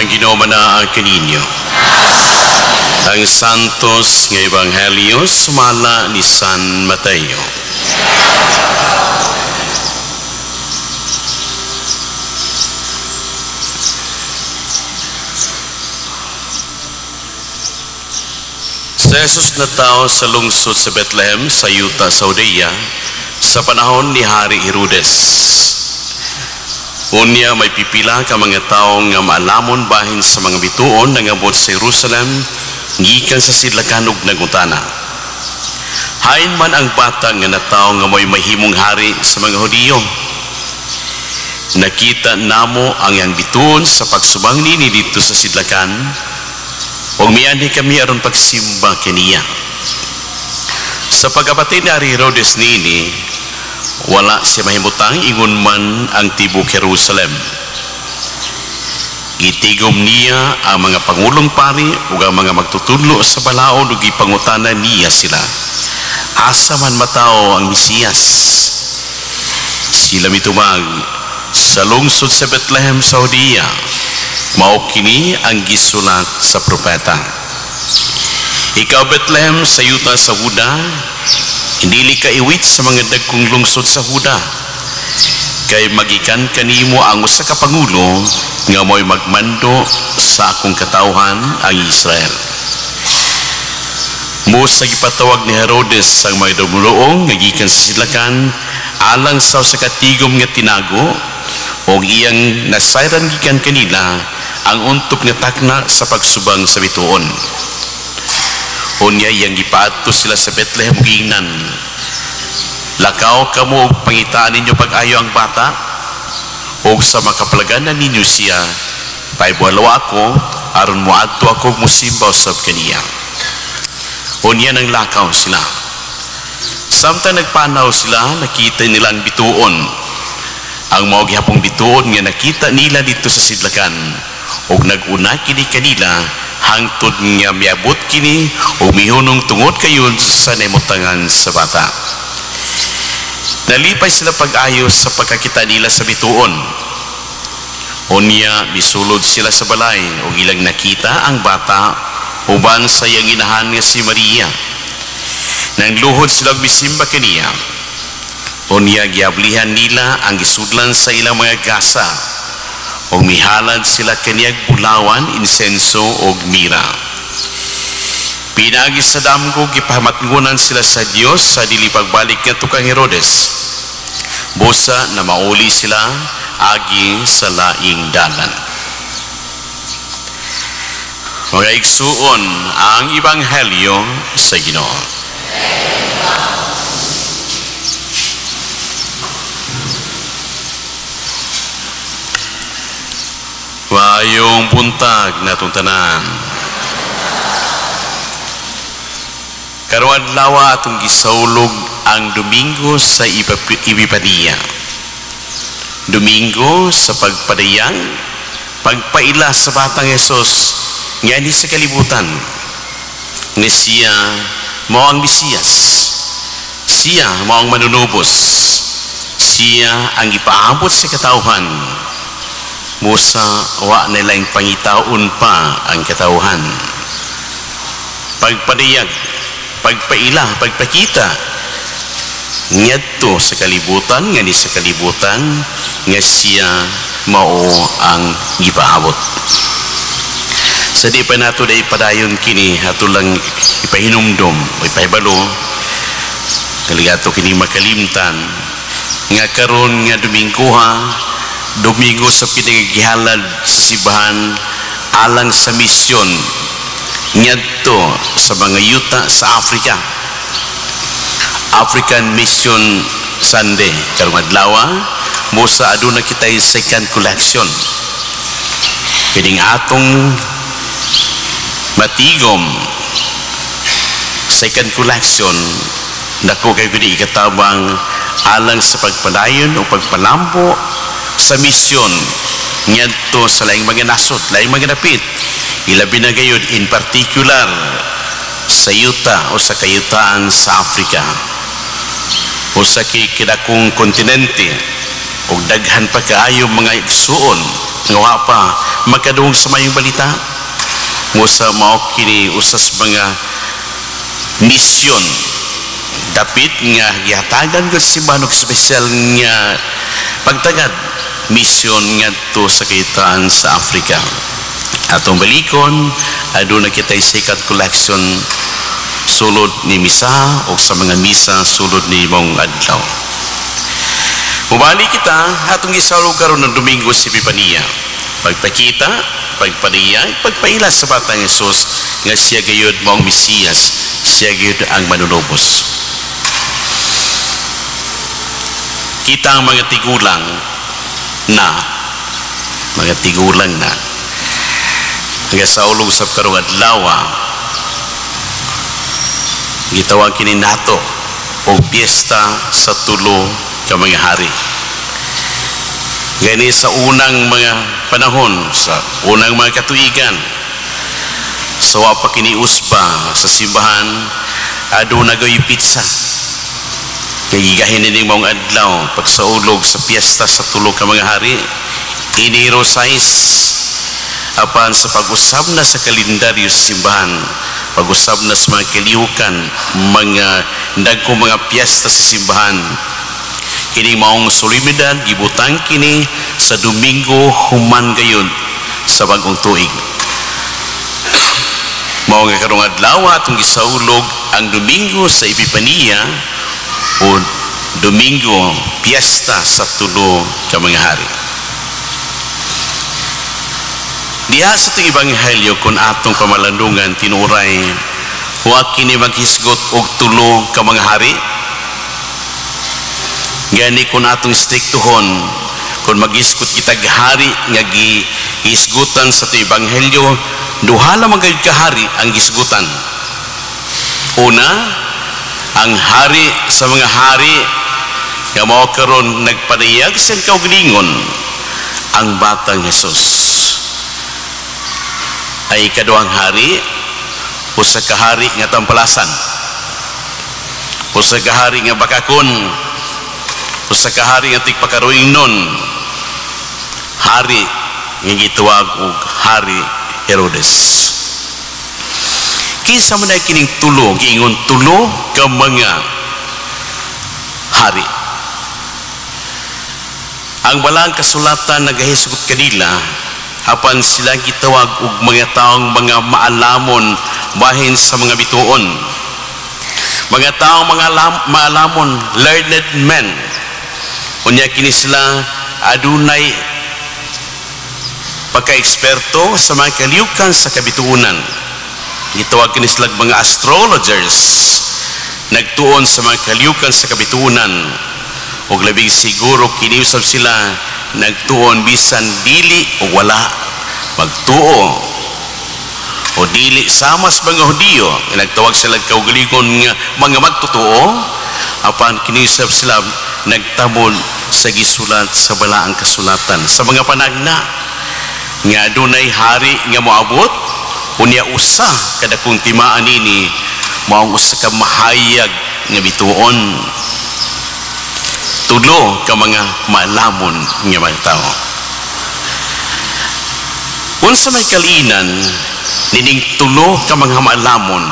Ang Ginoo manaa kaninyo. Ang Santos nga Ebanghelyo sumala ni San Mateo. Si Jesus na tao sa lungsod sa Bethlehem sa yuta sa Judea sa panahon ni Hari Herodes. Unya may pipila ka mga tao nga maalamon bahin sa mga bituon nga abot sa Jerusalem gikan sa sidlakan ug nagutana. Hain man ang bata nga natawo nga may mahimong hari sa mga Hudiyo. Nakita namo ang yang bituon sa pagsubang nini dito sa sidlakan ug mianhi kami aron pagsimba kaniya. Sa pagkapatid ni Herodes nini, wala siya mahimutang ingon man ang tibok Jerusalem. Itigom niya ang mga pangulong pari ug ang mga magtutudlo sa balaod ug ipangutana niya sila, asa man matao ang Mesiyas. Sila mitumag, sa lungsod sa Bethlehem sa Judea, mao kini ang gisulat sa propeta. Ikaw Bethlehem sa yuta sa Huda, hindi ka iwit sa mga dagkong lungsod sa Huda, kay magikan kanimo ang usa ka pangulo nga mo'y magmando sa akong katawhan ang Israel. Musa gipatawag ni Herodes ang mga dumuluong nga gikan sa sidlakan alang sa usa ka tigom nga tinago o iyang nasayran gikan kanila ang untog nga takna sa pagsubang sa bituon. Unya yang gipaadto sila sa Bethlehem ug ingnan, lakaw kamo ug pangitaan ninyo pag-ayo ang bata ug sa makapalaganan ninyo siya paibualo ako aron moadto ako musimba usab kaniya. Unya nang lakaw sila. Samtang nagpanaw sila, nakita nila ang bituon. Ang mao gihapong bituon nga nakita nila dito sa sidlakan ug nag-una kini kanila hangtod nga miabot kini o mihunong tungod kayon sa nemutangan sa bata. Nalipay sila pag-ayo sa pagkakita nila sa bituon. Unya misulod sila sa balay o ilang nakita ang bata uban sa iyang inahan nga si Maria. Nang luhod sila bisimba kaniya, unya giablihan nila ang gisudlan sa ilang mga gasa o mihalad sila kaniyag bulawan, insenso o mira. Pinagi sa damgo gipahamatngunan sila sa Dios sa dili pagbalik ngadto kang Herodes, busa na mauli sila agi sa laing dalan. Mga igsuon ang Ebanghelyo sa Ginoo. Wayong buntag na tanan. Karong adlaw atong gisaulog ang Domingo sa Epifania. Domingo sa pagpadayang, pagpaila sa batang Hesus nga ni sa kalibutan. Nga siya mao ang Mesiyas. Siya mao ang manunubos. Siya ang ipaabot sa katawhan. Musa wa nilang pangitaon pa ang katawhan. Pagpadayag, pagpaila, pagpakita ngadto sa kalibutan nga ni sa kalibutan nga siya mao ang gipaabot. Sa di pa nato day padayon kini ato lang ipahinumdom o ipahibalo kaligato kini makalimtan nga karon nga Domingo sa pinagagihalad sa simbahan alang sa misyon ngadto sa mga yuta sa Africa. African Mission Sunday karong adlaw mo sa aduna kitay second collection. Kining atong matigom second collection nako kay gudi ikatabang alang sa pagpadayon o pagpalambo sa misyon ngadto sa laing mga nasod, laing mga dapit, ilabi na gayud in particular sa yuta o sa kayutaan sa Africa o sa kidakong kontinente o daghan pa kaayo mga igsuon ngawa pa magkadung sa mayong balita mo sa mao kini usas mga misyon dapit nga gihatagan ko simbahan og special nga pagtagad misyon ngadto sa kitaan sa Africa. Atong balikon aduna kitay second collection sulod ni misa o sa mga misa sulod ni mong adlaw. Mubali kita atong gisalog karon ng Domingo si Epifania. Pagpakita, pagpadiyag, pagpaila sa batang Hesus nga siya gayud maong Mesiyas, siya gayud ang manunubos. Kita ang mga tigulang na nagasaulog sa karong adlaw gitawag kini nato o piyesta sa tulo ka mga hari. Gani sa unang mga panahon, sa unang mga katuigan, sa wapa kiniusba sa simbahan, aduna gay pizza. Kagigahin nining maong adlaw pagsaulog sa piyesta sa tulo ka mga hari, Enero 6, apan sa pag-usab na sa kalendaryo sa simbahan, pag-usab na sa mga kalihukan, mga dagkong mga piyesta sa simbahan, kini maong solemnidad gibutang kini sa Domingo human gayon sa bagong tuig. Mao nga karong adlaw atong gisaulog ang Domingo sa Epifania o Domingo piyesta sa tulo ka mga hari. Diha sa ting ebanghelyo kun atong pamalandungan tinuray wa kini maghisgot og tulo ka mga hari. Gani kung atong istiktuhon kung mag-isgot kitag hari nga giisgutan sa ito ebanghelyo, duha lamang gayud ka hari ang gisgutan. Una, ang hari sa mga hari nga mao karon nagpadayag sa kaugalingon, ang batang Hesus. Ay kaduhang hari usa ka hari nga tampalasan, usa ka hari nga bakakon, usa ka hari nga tigpakaruing nun, hari nga gituwag og Hari Herodes. Kinsa man ay kining tulo, giingon tulo ka mga hari. Ang balang kasulatan nagahisgot kanila apan sila gitawag og mga taong mga maalamon bahin sa mga bituon, mga taong mga maalamon, learned men. Unya kini sila adunay pagka-eksperto sa mga kalihukan sa kabituunan. Gitawag kini sila mga astrologers, nagtuon sa mga kalihukan sa kabituunan. Og labing siguro kini usab sila nagtuon bisan dili o wala magtuo o dili sama sa mga Hudiyo. Nagtawag sila kaugalingon nga mga magtutuo, apan kini usab sila nagtamon sa gisulat sa balaang kasulatan sa mga panagna nga adunay hari nga moabot unya usa kada kung timaan nini maong usa ka mahayag nga bituon, tulo ka mga maalamon nga mga tao. Unsa may kaliinan nining tulo ka mga maalamon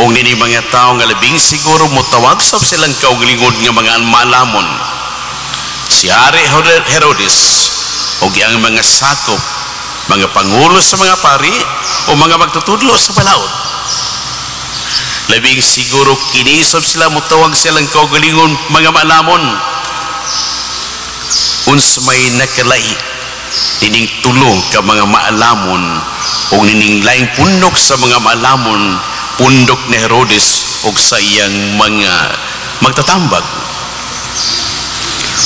o nini mga tao nga labing siguro motawag sab silang kaugalingon nga mga maalamon, si Hari Herodes o ang mga sakop, mga pangulo sa mga pari o mga magtutudlo sa balaod. Labing siguro kinisab sila motawag silang kaugalingon mga maalamon. Uns may nakalai nining tulo ka mga maalamon o nining laing pundok sa mga maalamon, pundok ni Herodes o sa iyang mga magtatambag.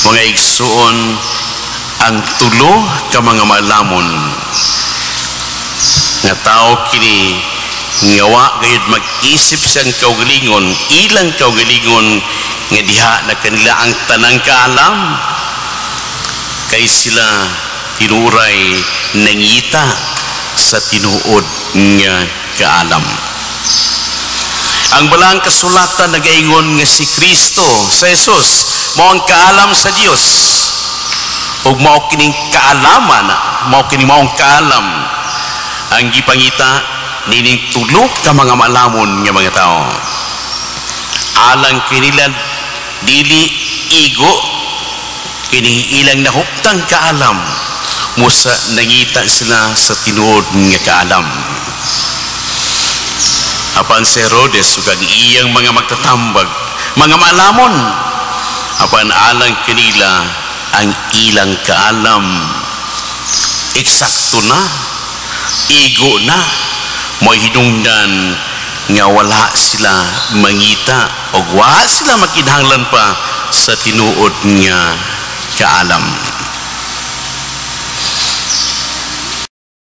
Mga igsuon, ang tulo ka mga maalamon nga tao kini ngawa gayud mag-isip siyang kaugalingon, ilang kaugalingon nga diha na kanila ang tanang kaalam, kay sila tinuray nangita sa tinuod nga kaalam. Ang balang kasulatan nagaingon nga si Kristo sa Hesus mao ang kaalam sa Dios, o ug mao kining kaalaman, mao kining maong kaalam ang gipangita nining tulo ka mga malamon nga mga tao. Alang kinila dili igo kini ilang nahuptang kaalam musa nangita sila sa tinuod nga kaalam. Apan si Herodes ug ang iyang mga magtatambag, mga malamon, apan alang kanila ang ilang kaalam eksakto na, igo na, mo'y hinungdan nga wala sila mangita o wala sila makinahanglan pa sa tinuod nga kaalam.